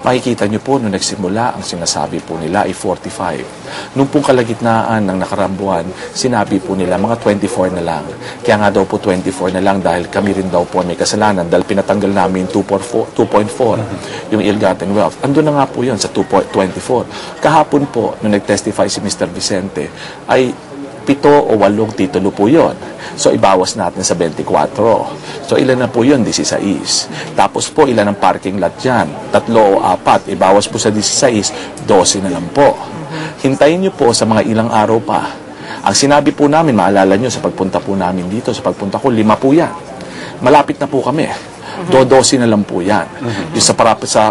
Makikita nyo po, nung nagsimula, ang sinasabi po nila ay 45. Nung pong kalagitnaan ng nakarang buwan, sinabi po nila mga 24 na lang. Kaya nga daw po 24 na lang dahil kami rin daw po may kasalanan dahil pinatanggal namin 2.4, yung ill-gotten wealth. Andun na nga po yun sa 2.24. Kahapon po, nung nag-testify si Mr. Vicente, ay 7 o 8 titulo po yun. So, ibawas natin sa 24. So, ilan na po yun? 16. Tapos po, ilan ang parking lot dyan? 3 o 4. Ibawas po sa 16, 12 na lang po. Hintayin nyo po sa mga ilang araw pa. Ang sinabi po namin, maalala nyo, sa pagpunta po namin dito, sa pagpunta ko, 5 po yan. Malapit na po kami. 12 na lang po yan. Yung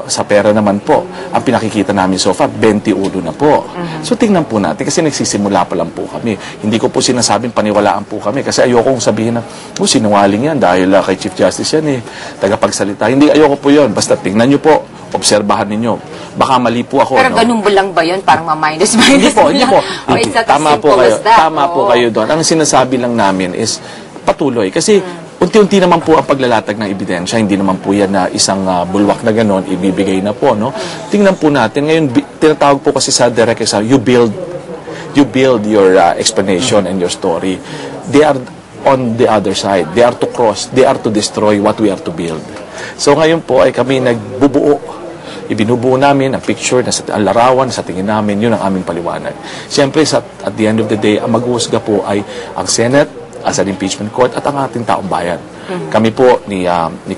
sa pera naman po, ang pinakikita namin so far, 21 na po. So tingnan po natin, kasi nagsisimula pa lang po kami. Hindi ko po sinasabing paniwalaan po kami, kasi ayokong sabihin na, sinungaling yan, dahil kay Chief Justice yan tagapagsalita. Hindi, ayoko po yun. Basta tingnan nyo po, obserbahan ninyo. Baka mali po ako. Pero ganun lang ba yun? Parang ma-minus. Hindi po. Tama po kayo. Tama po kayo doon. Ang sinasabi lang namin is patuloy. Kasi unti-unti naman po ang paglalatag ng ebidensya. Hindi naman po yan na isang bulwak na gano'n, ibibigay na po, no? Tingnan po natin. Ngayon, tinatawag po kasi sa direct exam, you build your explanation and your story. They are on the other side. They are to cross. They are to destroy what we are to build. So ngayon po ay kami nagbubuo. Ibinubuo namin ang picture, ang larawan, sa tingin namin, yun ang aming paliwanag. Siyempre, at the end of the day, ang mag-uusga po ay ang Senate, as an impeachment court, at ang ating taong bayan. Kami po ni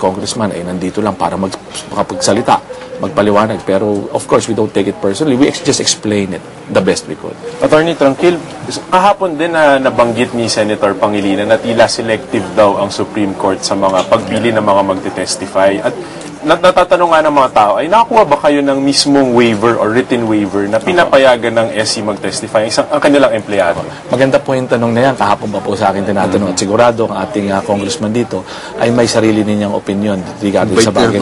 Congressman ay nandito lang para makapagsalita, magpaliwanag. Pero of course, we don't take it personally. We just explain it the best we could. Attorney Tranquil, kahapon din na nabanggit ni Senator Pangilinan na tila selective daw ang Supreme Court sa mga pagbili ng mga magte-testify. At natatanong nga ng mga tao, ay nakakuha ba kayo ng mismong waiver or written waiver na pinapayagan ng SC mag-testify ang kanilang empleyado? Maganda po yung tanong na yan. Kahapon pa po sa akin tinatanong. At sigurado ang ating congressman dito ay may sarili ninyang opinion regarding sa bagay.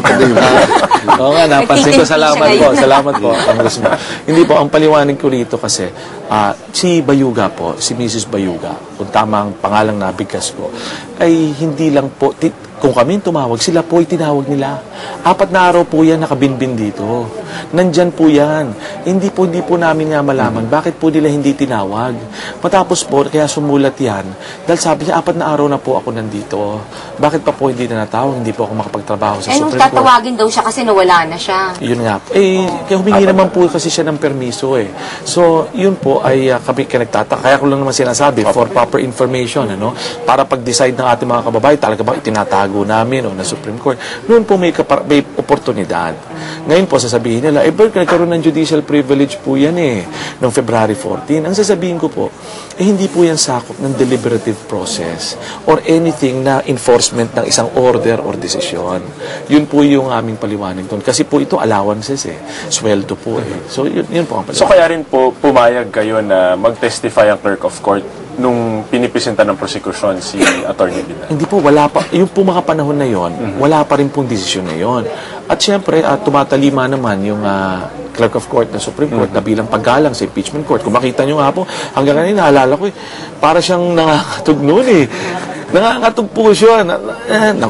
Oo nga, napansin ko. Salamat po. Salamat po, congressman. Hindi po, ang paliwanag ko rito kasi si Bayuga po, si Mrs. Bayuga, kung tamang pangalang nabigkas ko, ay hindi lang po, kung kami tumawag, sila po ay tinawag nila. 4 na araw po yan nakabinbin dito. Nandyan po yan. Hindi po namin nga malaman bakit po nila hindi tinawag. Matapos po, kaya sumulat yan. Dahil sabi niya, 4 na araw na po ako nandito. Bakit pa po hindi na natawag? Hindi po ako makapagtrabaho sa Supreme Court. Tatawagin daw siya kasi nawala na siya. Yun nga. Kaya humingi naman po kasi siya ng permiso So, yun po ay kami nagtataka. Kaya ko lang naman sinasabi, for proper information, para pag-decide ng ating mga kababayan, talaga ba itinatago namin o na Supreme Court, noon po may oportunidad. Ngayon po, sasabihin nila, Bert, nagkaroon ng judicial privilege po yan noong February 14. Ang sasabihin ko po, hindi po yan sakop ng deliberative process or anything na enforcement ng isang order or desisyon. Yun po yung aming paliwanag doon. Kasi po ito allowances sweldo po So, yun po ang paliwanag. So, kaya rin po pumayag kayo na mag-testify ang clerk of court nung pinipresenta ng prosecution si Attorney Vidal? Hindi po, wala pa. Yung po mga panahon na yon, wala pa rin pong desisyon na yon. At siyempre, tumatalima naman yung clerk of court na Supreme Court na bilang paggalang sa impeachment court. Kung makita nyo nga po, hanggang kanina, naalala ko para siyang nangangatog noon Nangangatog po siya.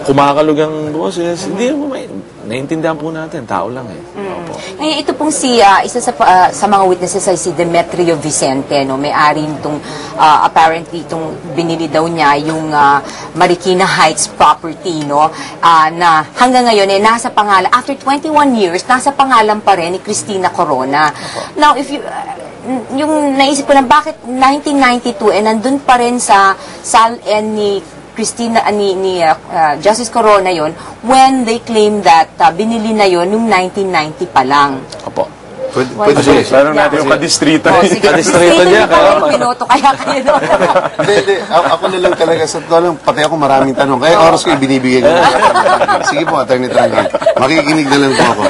Kumakalog ang boses. Hindi mo naiintindihan po natin. Tao lang Opo. Ngayon, ito pong isa sa mga witnesses ay si Demetrio Vicente, may-ari nitong apparently itong binili daw niya yung Marikina Heights property, na hanggang ngayon nasa pangalan, after 21 years, nasa pangalan pa rin ni Cristina Corona. Now, if you yung naisip ko lang bakit 1992 nandun pa rin sa SALN ni Cristina ni Justice Corona yon when they claim that binili na yon yung 1990 pa lang. Opo. Pwede lalo natin yung kadistrito. Kadistrito niya. Pinoto kaya kayo doon. Hindi. Ako na lang talaga. Sa totoo lang, pati ako maraming tanong. Kaya oras ko ibinibigay ko. Sige po, Attorney Tranquil. Makikinig na lang po ako.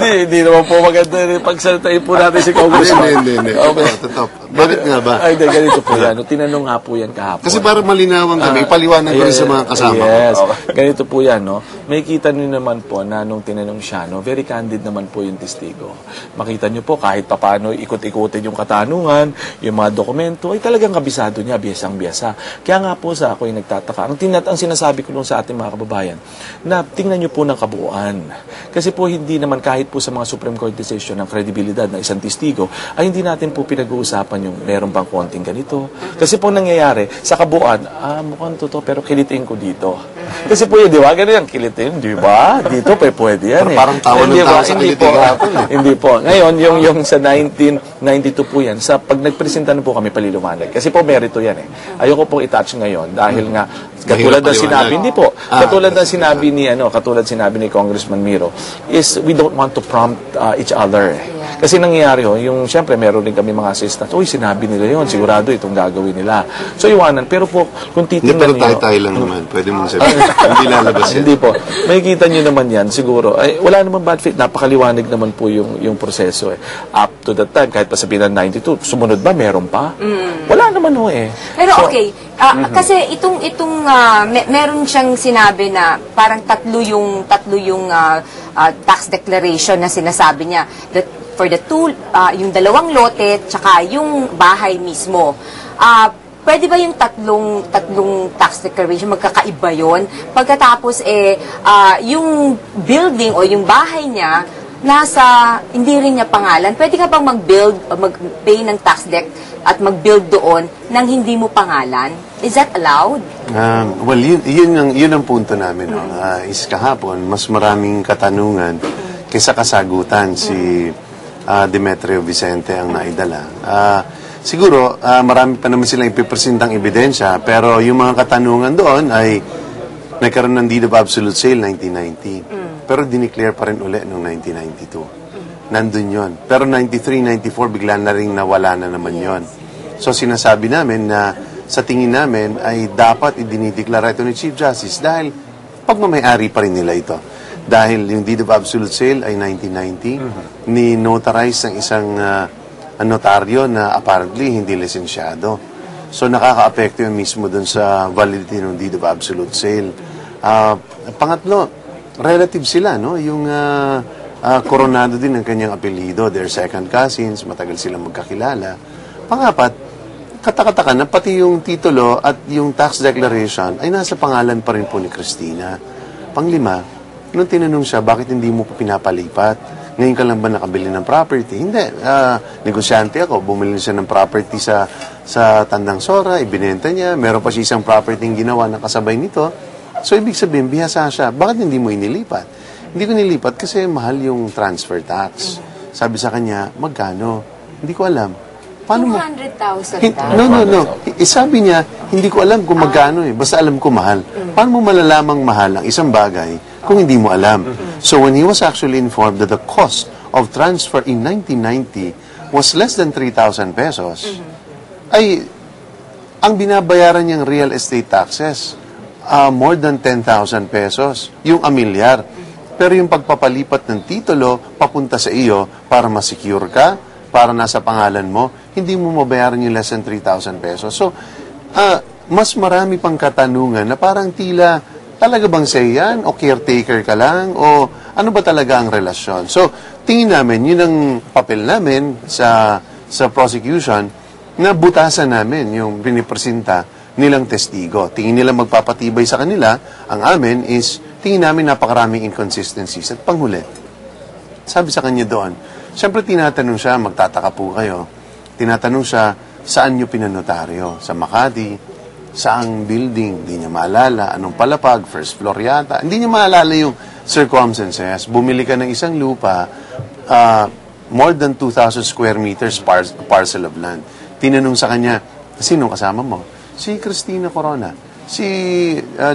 Hindi naman po maganda. Pagsalitain po natin si Congressman. Hindi. Totoo. Bakit nga ba? Ay, ganito po yan. Tinanong nga po yan kahapon. Kasi para malinawan kami, ipaliwanag ko rin sa mga kasama ko. Yes. Ganito po yan, no? May kita nyo naman po na nung tinanong siya, no? Very candid naman po yung testigo. Makita nyo po, kahit papaano ikot-ikotin yung katanungan, yung mga dokumento, ay talagang kabisado niya, biyasang-biyasa. Kaya nga po sa ako yung nagtataka. Ang sinasabi ko lang sa ating mga kababayan, na tingnan nyo po ng kabuuan. Kasi po hindi naman kahit po sa mga Supreme Court decision ng kredibilidad ng isang testigo, ay hindi natin po pinag-uusapan yung meron bang konting ganito. Kasi po nangyayari, sa kabuuan, mukhang totoo, pero kilitin ko dito. Kasi po yun, di ba? Ganun yan, kilitin, di ba? Dito, pwede yan. Pero parang tawa ng tao sa kilitin kahapon. Hindi po. Ngayon, yung sa 1992 po yan, sa pag nagpresenta na po kami paliwanag. Kasi po merito yan eh. Ayoko pong i-touch ngayon dahil nga, katulad ng sinabi, hindi po, katulad ng sinabi ni, katulad sinabi ni Congressman Miro, is we don't want to prompt each other. Kasi nangyayari yung syempre meron din kami mga assistants, uy, sinabi nila yon, sigurado itong gagawin nila. So, iwanan. Pero po, kung titingnan Hindi, pero tayo lang naman. Pwede mong sabihin. Hindi lalabas yan. Hindi po. Makikita nyo naman yan, siguro. Ay, wala naman bad faith. Napakaliwanag naman po yung proseso eh. Up to that time, kahit pa sabihin ng 92, sumunod ba? Meron pa? Wala naman ho eh. Pero okay, kasi meron siyang sinabi na parang tatlo yung tax declaration na sinasabi niya that for the yung dalawang lote tsaka yung bahay mismo. Pwede ba yung tatlong tax declaration magkakaiba yon? Pagkatapos yung building o yung bahay niya hindi rin niya pangalan. Pwede ka bang mag-pay ng tax debt at mag-build doon nang hindi mo pangalan? Is that allowed? Well, yun ang punto namin. No? Is kahapon, mas maraming katanungan kaysa kasagutan si Demetrio Vicente ang naidala. Siguro, marami pa naman silang ipipresentang ebidensya, pero yung mga katanungan doon ay nagkaroon ng deed of absolute sale 1990. Pero dineclare pa rin uli noong 1992. Nandun yon. Pero 93, 94, bigla na rin nawala na naman yon. So sinasabi namin na sa tingin namin ay dapat idinideklara ito ni Chief Justice dahil pagmamayari pa rin nila ito. Dahil yung deed of absolute sale ay 1990, ni-notarize ng isang notaryo na apparently hindi lisensyado. So nakaka-apekto yun mismo dun sa validity ng deed of absolute sale. Pangatlo, relative sila, no? Yung Coronado din ang kanyang apelido, they're second cousins, matagal silang magkakilala. Pangapat, katakataka na pati yung titulo at yung tax declaration ay nasa pangalan pa rin po ni Cristina. Panglima, nung tinanong siya, bakit hindi mo po pinapalipat? Ngayon ka lang ba nakabili ng property? Hindi. Negosyante ako. Bumili siya ng property sa Tandang Sora, ibinenta niya. Meron pa siya isang property yung ginawa na kasabay nito. So, ibig sabihin, bihasa siya. Bakit hindi mo inilipat? Hindi ko nilipat kasi mahal yung transfer tax. Sabi sa kanya, magkano? Hindi ko alam. Paano mo? 200,000 No. Sabi niya, hindi ko alam kung magkano eh. Basta alam ko mahal. Paano mo malalamang mahal ang isang bagay kung hindi mo alam? So when he was actually informed that the cost of transfer in 1990 was less than 3,000 pesos, ay ang binabayaran niyang real estate taxes, more than 10,000 pesos, yung amilyar. Pero yung pagpapalipat ng titulo, papunta sa iyo para masecure ka, para nasa pangalan mo, hindi mo mabayaran yung less than 3,000 pesos. So, mas marami pang katanungan na parang tila, talaga bang sa'yo yan? O caretaker ka lang? O ano ba talaga ang relasyon? So, tingin namin, yun ang papel namin sa prosecution na butasan namin yung pinipresenta nilang testigo. Tingin nila magpapatibay sa kanila. Ang amin is, tingin namin napakaraming inconsistencies. At panghuli, sabi sa kanya doon, siyempre tinatanong siya, magtataka po kayo, tinatanong siya, saan nyo pinanotaryo? Sa Makati? Saang building? Hindi niya maalala. Anong palapag? First floor yata. Hindi niya maalala yung circumstances. Bumili ka ng isang lupa, more than 2,000 square meters parcel of land. Tinanong sa kanya, sino kasama mo? Si Cristina Corona. Si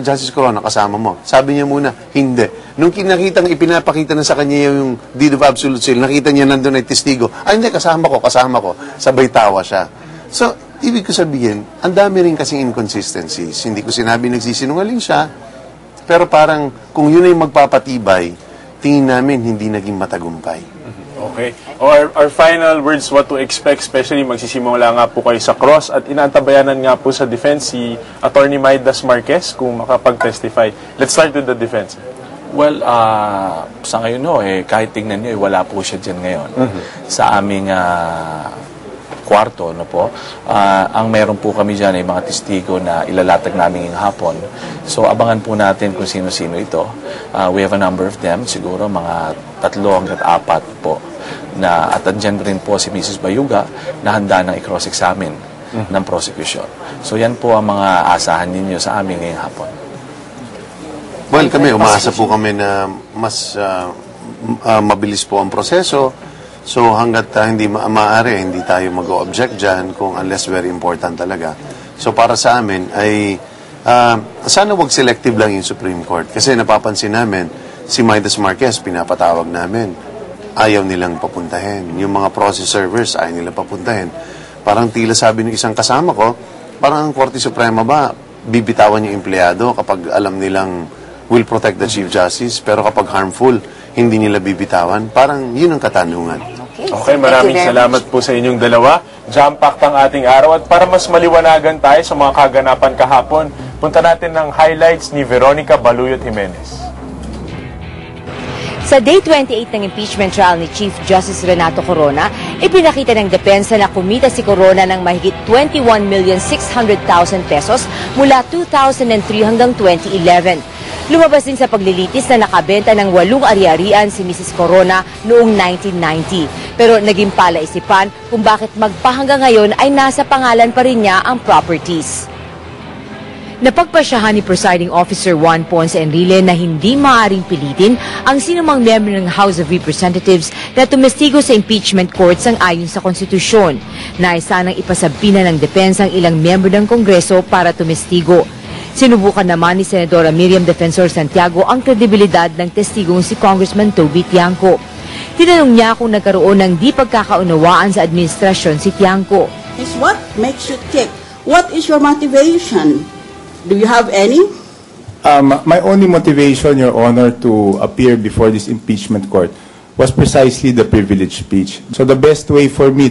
Justice Corona, kasama mo. Sabi niya muna, hindi. Nung ipinapakita na sa kanya yung deed of absolute sale, nakita niya nandun ay testigo, hindi, kasama ko. Sabay tawa siya. So, ibig ko sabihin, ang dami rin kasing inconsistencies. Hindi ko sinabi nagsisinungaling siya, pero parang kung yun ay magpapatibay, tingin namin hindi naging matagumpay. Okay. Our final words, what to expect, especially magsisimula nga po kayo sa cross at inaantabayanan nga po sa defense si Attorney Maidas Marquez kung makapag-testify. Let's start with the defense. Well, sa ngayon kahit tingnan nyo, wala po siya dyan ngayon. Sa aming kwarto, ang meron po kami dyan ay mga testigo na ilalatag namin ngayong hapon. So, abangan po natin kung sino-sino ito. We have a number of them, siguro mga 3 hanggang 4 po. At andyan rin po si Mrs. Bayuga na handa ng i-cross-examine ng prosecution. So, yan po ang mga asahan ninyo sa amin ngayong hapon. Well, kami, umaasa po kami na mas mabilis po ang proseso. So, hanggat hindi maaari, hindi tayo mag-object dyan kung unless very important talaga. So, para sa amin ay sana wag selective lang yung Supreme Court. Kasi napapansin namin, si Maidas Marquez, pinapatawag namin. Ayaw nilang papuntahin. Yung mga process servers, ayaw nilang papuntahin. Parang tila sabi ng isang kasama ko, parang ang Korte Suprema ba, bibitawan yung empleyado kapag alam nilang will protect the Chief Justice, pero kapag harmful, hindi nila bibitawan. Parang yun ang katanungan. Okay, maraming salamat po sa inyong dalawa. Jam-packed ang ating araw at para mas maliwanagan tayo sa mga kaganapan kahapon, punta natin ng highlights ni Veronica Baluyot Jimenez. Sa Day 28 ng impeachment trial ni Chief Justice Renato Corona, ipinakita ng depensa na kumita si Corona ng mahigit 21,600,000 pesos mula 2003 hanggang 2011. Lumabas din sa paglilitis na nakabenta ng 8 ari-arian si Mrs. Corona noong 1990. Pero naging palaisipan kung bakit magpahanggang ngayon ay nasa pangalan pa rin niya ang properties. Napagpasyahan ni Presiding Officer Juan Ponce Enrile na hindi maaaring pilitin ang sinumang miyembro ng House of Representatives na tumestigo sa impeachment courts ang ayon sa konstitusyon. Nais sanang ipasabina ng depensa ang ilang miyembro ng Kongreso para tumestigo. Sinubukan naman ni Senadora Miriam Defensor Santiago ang kredibilidad ng testigong si Congressman Toby Tiangco. Tinanong niya kung nagkaroon ng di pagkakaunawaan sa administrasyon si Tiangco. Is what makes you tick? What is your motivation? Do you have any? My only motivation, Your Honor, to appear before this impeachment court was precisely the privilege speech. So the best way for me